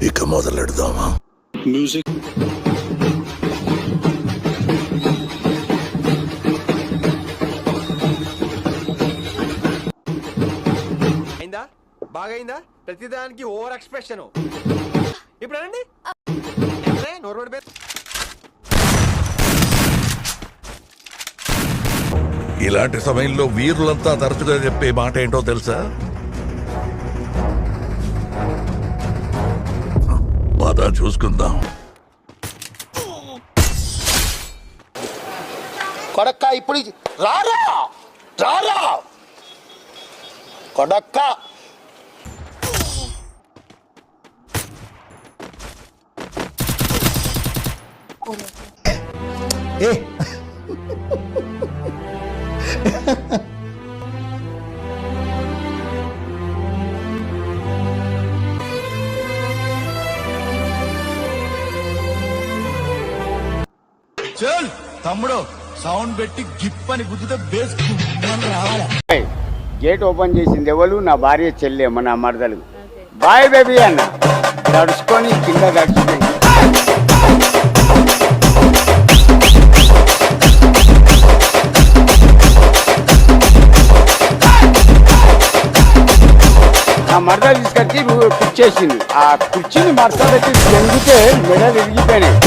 ఇక మొదలెడదామా? మ్యూజిక్ అయిందా? బాగైందా? ప్రతిదానికి ఓవర్ ఎక్స్ప్రెషన్. ఇప్పుడు అనండి. నోరు ఇలాంటి సమయంలో వీరులంతా తరచుగా చెప్పే మాట ఏంటో తెలుసా? పద చూసుకుందాం. కొడక్క ఇప్పుడు రారా రారా కొడక్క చల్ తమ్ముడు సౌండ్ పెట్టి గిప్ అని గుద్దితే బేస్ రావాలి. గేట్ ఓపెన్ చేసింది ఎవరు? నా భార్య చెల్లెమ్మ, నా మరదలు. బాయ్ బేబీ అన్న నడుచుకొని కింద గడిచిపోయింది. ఆ మరదలు తీసుకొచ్చి కుర్చేసింది. ఆ కుర్చీని మరత పెట్టి జంగితే మెడలు విరిగిపోయినాయి.